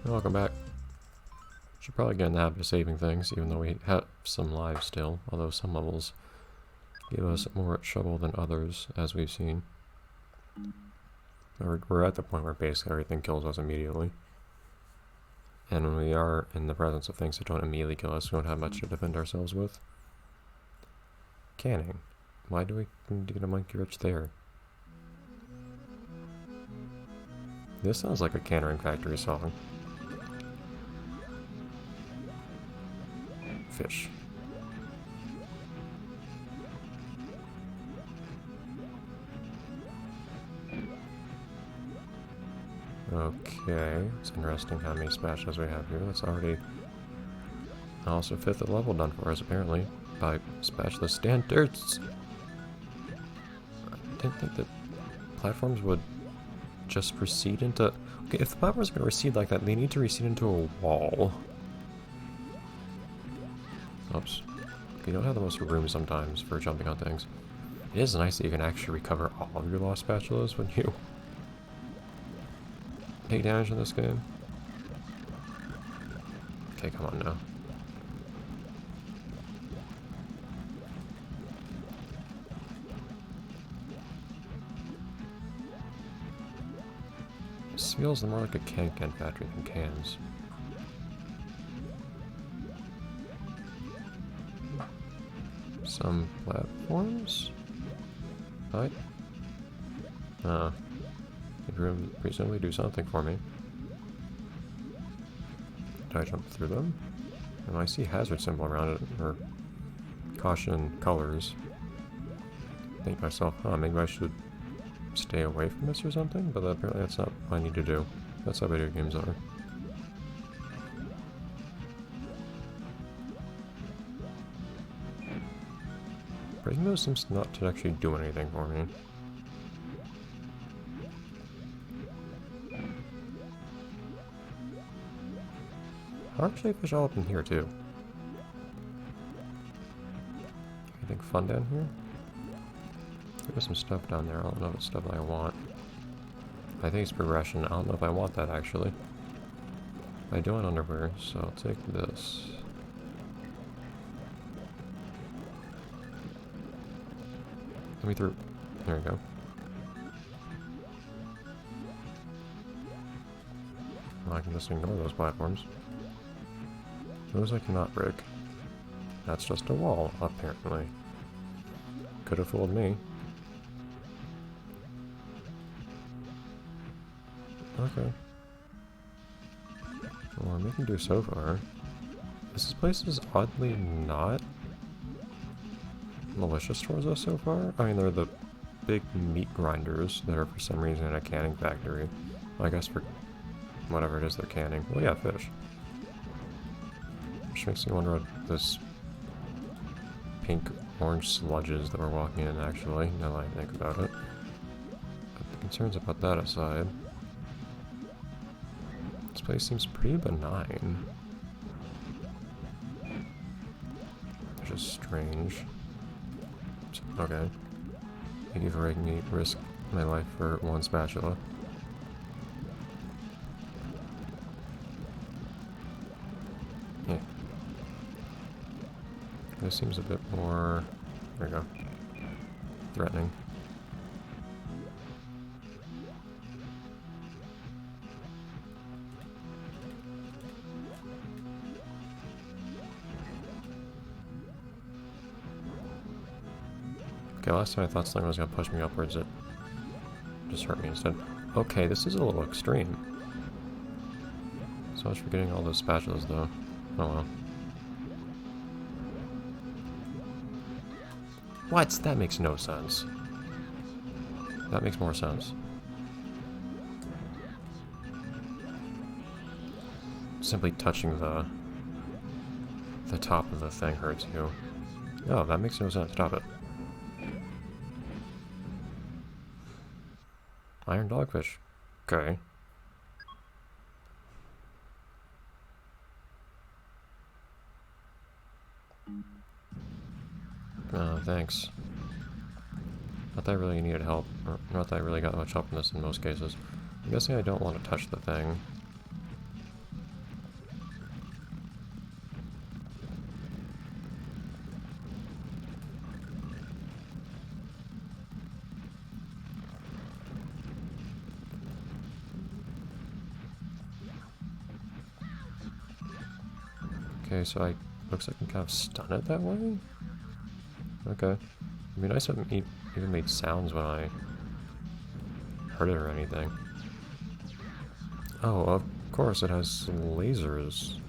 Welcome back. Should probably get in the habit of saving things, even though we have some lives still. Although some levels give us more trouble than others, as we've seen. We're at the point where basically everything kills us immediately. And when we are in the presence of things that don't immediately kill us, we don't have much to defend ourselves with. Canning. Why do we need to get a monkey wrench there? This sounds like a cannering factory song. Fish. Okay, it's interesting how many spatulas we have here. That's already also fifth level done for us, apparently, by spatula standards. I didn't think that platforms would just recede into... Okay, if the platforms are going to recede like that, they need to recede into a wall. Oops. You don't have the most room sometimes for jumping on things. It is nice that you can actually recover all of your lost spatulas when you take damage in this game. Okay, come on now. This feels more like a can factory than cans. Some platforms? Right? They presumably do something for me. Did I jump through them? Oh, I see hazard symbol around it, or caution colors. Think to myself, maybe I should stay away from this or something, but apparently that's not what I need to do. That's how video games are. Breaking those seems not to actually do anything for me. How are fish all up in here too? Anything fun down here? There's some stuff down there. I don't know if it's stuff I want. I think it's progression. I don't know if I want that actually. I do want underwear, so I'll take this. Let me through. There we go. Well, I can just ignore those platforms. Those I cannot break. That's just a wall, apparently. Could have fooled me. Okay. Well, we can do so far. This place is oddly not malicious towards us so far. I mean, they're the big meat grinders that are for some reason in a canning factory. Well, I guess for whatever it is they're canning. Well, yeah, fish. Which makes me wonder what this pink-orange sludges that we're walking in actually, now that I think about it. But the concerns about that aside, this place seems pretty benign. Which is strange. Okay. Thank you for making me risk my life for one spatula. Yeah. This seems a bit more... There we go. Threatening. Okay, last time I thought something was going to push me upwards, it just hurt me instead. Okay, this is a little extreme. So much for getting all those spatulas, though. Oh well. What? That makes no sense. That makes more sense. Simply touching the top of the thing hurts you. Oh, that makes no sense. Stop it. Iron dogfish. Okay. Thanks. Not that I really needed help, or not that I really got much help in this in most cases. I'm guessing I don't want to touch the thing. Okay, so looks like I can kind of stun it that way? Okay. It'd be nice if it even made sounds when I hurt it or anything. Oh, of course, it has lasers.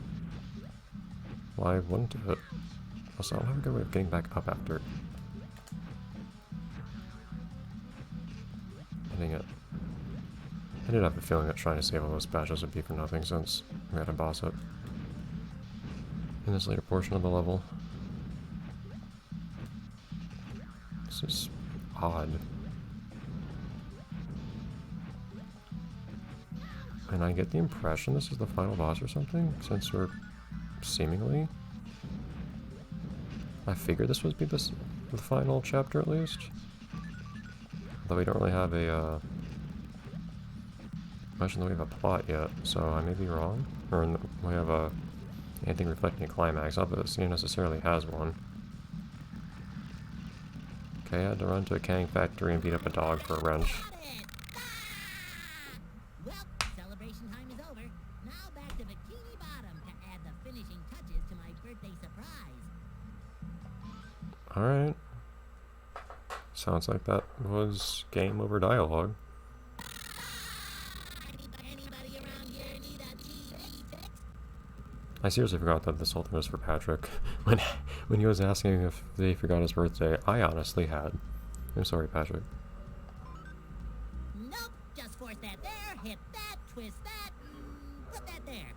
Why wouldn't it? Also, I don't have a good way of getting back up after hitting it. I did have a feeling that trying to save all those badges would be for nothing since we had a boss up in this later portion of the level. This is odd. And I get the impression this is the final boss or something, since we're seemingly... I figured this would be the final chapter at least. Though we don't really have a, much in the way of a plot yet, so I may be wrong. Or we have anything reflecting a climax. Not that this game necessarily has one. Okay, I had to run to a canning factory and beat up a dog for a wrench. Well, celebration time is over. Now back to Bikini Bottom to add the finishing touches to my birthday surprise. Alright. Sounds like that was game over dialogue. Anybody around here need a TV fix? I seriously forgot that this whole thing was for Patrick. When he was asking if they forgot his birthday, I honestly had. I'm sorry, Patrick. Nope, just force that there, hit that, twist that, put that there.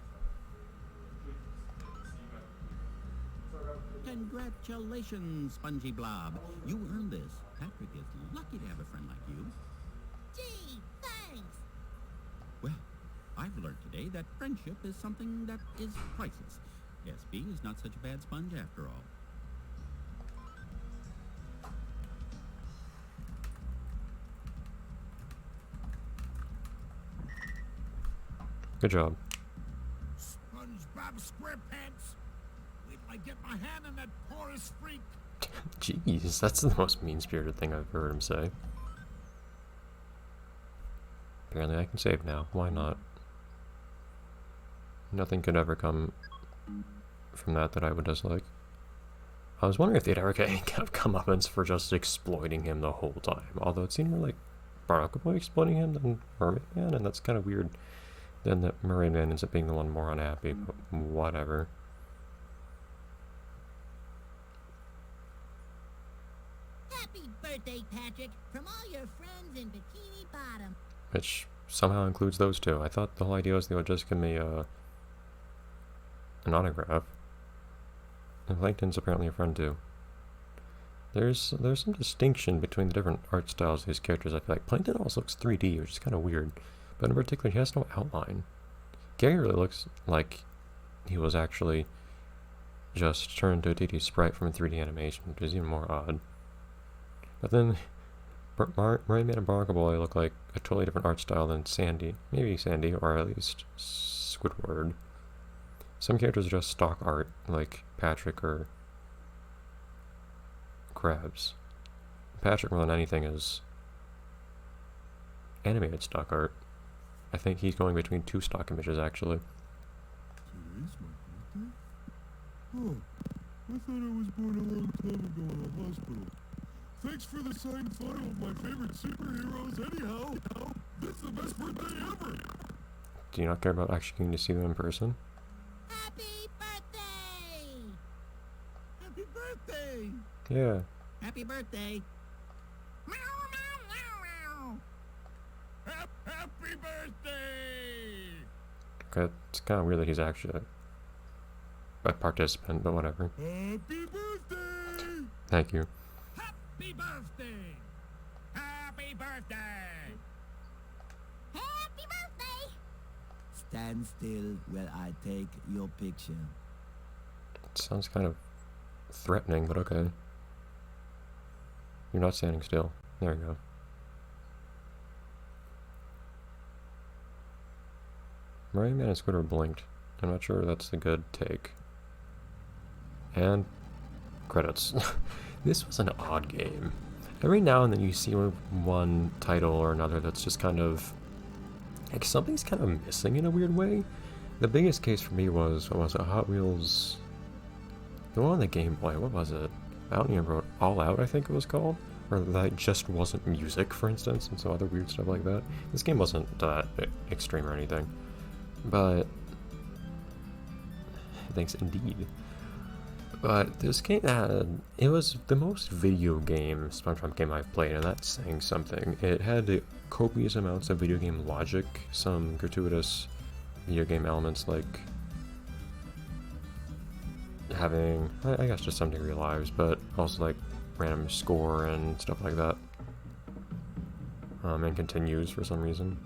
Congratulations, Spongy Blob. You earned this. Patrick is lucky to have a friend like you. Gee, thanks. Well, I've learned today that friendship is something that is priceless. SB is not such a bad sponge after all. Good job. Spongebob Squarepants! Wait till I get my hand on that porous freak! Jeez, that's the most mean-spirited thing I've heard him say. Apparently I can save now. Why not? Nothing could ever come from that I would dislike. I was wondering if they'd ever get any kind of comeuppance for just exploiting him the whole time. Although it seemed more like Barnacle Boy exploiting him than Mermaid Man, and that's kind of weird. Then that Mermaid Man ends up being the one more unhappy, but whatever. Happy birthday, Patrick, from all your friends in Bikini Bottom. Which somehow includes those two. I thought the whole idea was they would just give me an autograph. And Plankton's apparently a friend too. There's some distinction between the different art styles of these characters. I feel like Plankton also looks 3D, which is kind of weird. But in particular, he has no outline. Gary really looks like he was actually just turned to a 2D sprite from a 3D animation, which is even more odd. But then Mermaid Man and Barnacle Boy look like a totally different art style than Sandy. Maybe Sandy, or at least Squidward. Some characters are just stock art, like Patrick or Krabs. Patrick, more than anything, is animated stock art. I think he's going between two stock images, actually. Today's my birthday? Oh, I thought I was born a long time ago in a hospital. Thanks for the signed photo of my favorite superheroes anyhow. This is the best birthday ever! Do you not care about actually getting to see them in person? Happy birthday! Happy birthday! Yeah. Happy birthday! Meow, meow, meow, meow. Happy birthday! Okay, it's kind of weird that he's actually a participant, but whatever. Happy birthday! Thank you. Happy birthday! Happy birthday! Happy birthday! Stand still while I take your picture. It sounds kind of threatening, but okay. You're not standing still. There you go. Mermaid Man and Squidward blinked. I'm not sure that's a good take. And credits. This was an odd game. Every now and then you see one title or another that's just kind of like something's kind of missing in a weird way. The biggest case for me was, what was it, Hot Wheels The one on the Game Boy, what was it? I don't even remember. All Out, I think it was called? Or that just wasn't music, for instance, and some other weird stuff like that. This game wasn't that extreme or anything. But... thanks indeed. But this game had... it was the most video game SpongeBob game I've played, and that's saying something. It had copious amounts of video game logic, some gratuitous video game elements like having, I guess, just some degree of lives, but also like random score and stuff like that. And continues for some reason.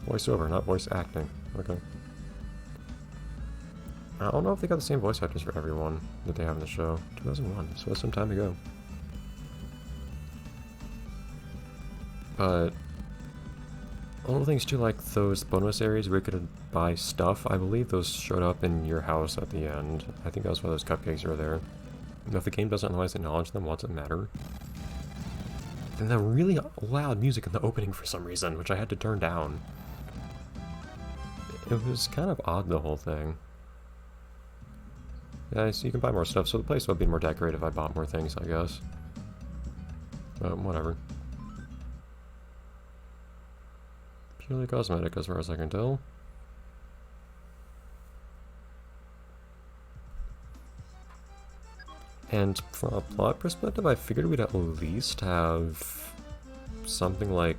Voiceover, not voice acting. Okay. I don't know if they got the same voice actors for everyone that they have in the show. 2001, so that's some time ago. But all the things too, like those bonus areas where you could buy stuff, I believe those showed up in your house at the end. I think that was why those cupcakes are there. And if the game doesn't otherwise acknowledge them, what's it matter? And the really loud music in the opening for some reason, which I had to turn down. It was kind of odd, the whole thing. Yeah, so you can buy more stuff, so the place would be more decorated if I bought more things, I guess. But whatever. Purely cosmetic as far as I can tell. And from a plot perspective, I figured we'd at least have something like,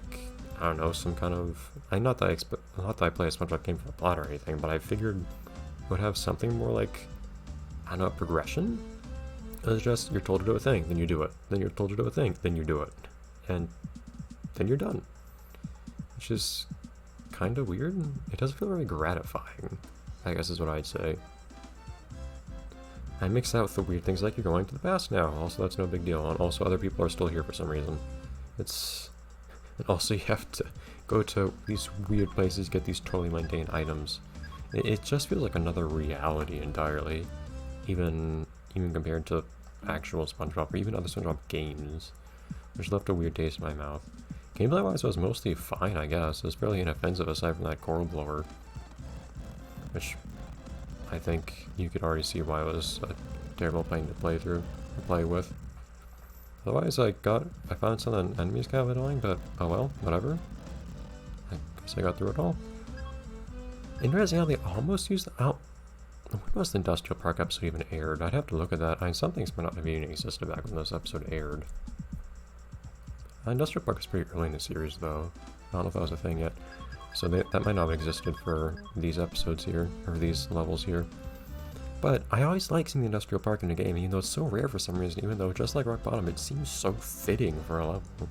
I don't know, some kind of... not that I play a SpongeBob game for the plot or anything, but I figured we'd have something more like, I don't know, progression? It's just, you're told to do a thing, then you do it. Then you're told to do a thing, then you do it. And then you're done. Which is kind of weird. It doesn't feel very gratifying, I guess is what I'd say. I mix that with the weird things like you're going to the past now. Also, that's no big deal. And also, other people are still here for some reason. It's... and also, you have to go to these weird places, get these totally mundane items. It just feels like another reality entirely. Even compared to actual SpongeBob, or even other SpongeBob games. Which left a weird taste in my mouth. Gameplay-wise, it was mostly fine, I guess. It was fairly inoffensive aside from that coral blower. Which... I think you could already see why it was a terrible thing to play with. Otherwise, I found some of the enemies kind of annoying, but oh well, whatever. I guess I got through it all. Interesting how they almost used when was the Industrial Park episode even aired? I'd have to look at that. Some things might not have even existed back when this episode aired. Industrial Park was pretty early in the series, though. I don't know if that was a thing yet. So that might not have existed for these episodes here, or these levels here. But I always like seeing the Industrial Park in a game, even though it's so rare for some reason, even though just like Rock Bottom, it seems so fitting for a level.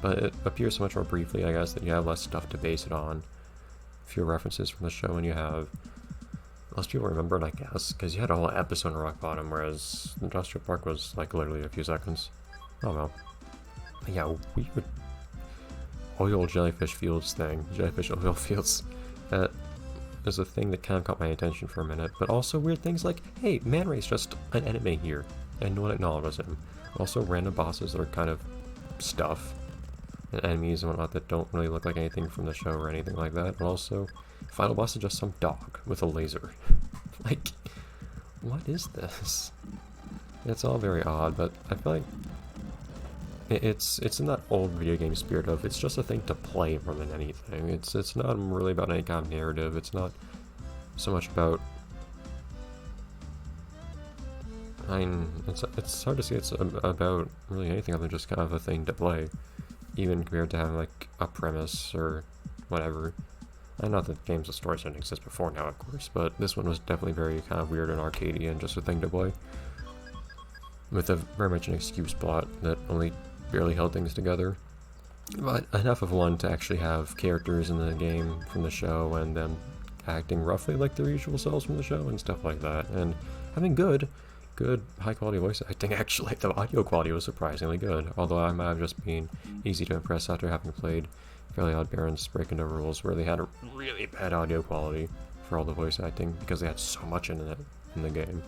But it appears so much more briefly, I guess, that you have less stuff to base it on. Fewer references from the show, and you have... most people remember it, I guess, because you had a whole episode of Rock Bottom, whereas Industrial Park was like literally a few seconds. Oh well. But yeah, weird oil jellyfish fields thing. Jellyfish oil fields. That is a thing that kind of caught my attention for a minute. But also weird things like, hey, Man Ray's just an enemy here, and no one acknowledges him. Also random bosses that are kind of stuff. And enemies and whatnot that don't really look like anything from the show or anything like that. And also, final boss is just some dog with a laser. Like, what is this? It's all very odd, but I feel like it's in that old video game spirit of it's just a thing to play more than anything. It's not really about any kind of narrative. It's not so much about... it's hard to see it's about really anything other than just kind of a thing to play. Even compared to having like a premise or whatever. I know that games with stories didn't exist before now, of course, but this one was definitely very kind of weird and arcadey and just a thing to play. With very much an excuse plot that only barely held things together. But enough of one to actually have characters in the game from the show and them acting roughly like their usual selves from the show and stuff like that. And having good high quality voice acting. Actually, the audio quality was surprisingly good, although I might have just been easy to impress after having played Fairly Odd Parents Breaking the Rules, where they had a really bad audio quality for all the voice acting because they had so much in the game.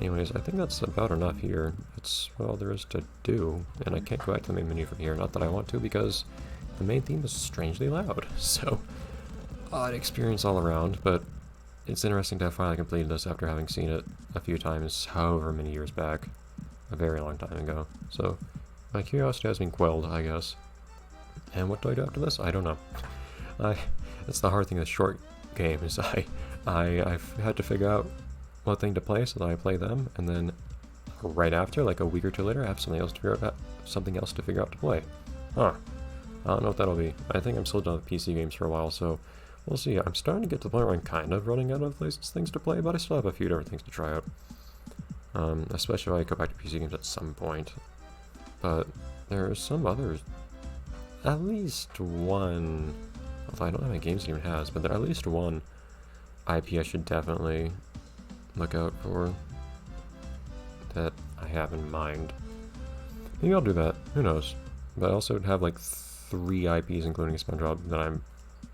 Anyways, I think that's about enough here. That's all there is to do, and I can't go back to the main menu from here, not that I want to, because the main theme is strangely loud, so odd experience all around, but it's interesting to have finally completed this after having seen it a few times, however many years back. A very long time ago. So, my curiosity has been quelled, I guess. And what do I do after this? I don't know. That's the hard thing with short game, is I've had to figure out what thing to play so that I play them, and then right after, like a week or two later, I have something else to figure out to play. Huh. I don't know what that'll be. I think I'm still done with PC games for a while, so we'll see. I'm starting to get to the point where I'm kind of running out of things to play, but I still have a few different things to try out. Especially if I go back to PC games at some point. But there are some others. At least one, although I don't know how many games it even has, but there at least one IP I should definitely look out for that I have in mind. Maybe I'll do that, who knows. But I also have like 3 IPs, including Spongebob, that I'm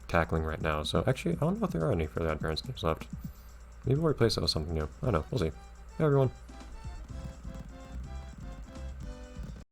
tackling right now. So actually, I don't know if there are any for the Adparents games left. Maybe we'll replace it with something new. I don't know, we'll see. Bye everyone.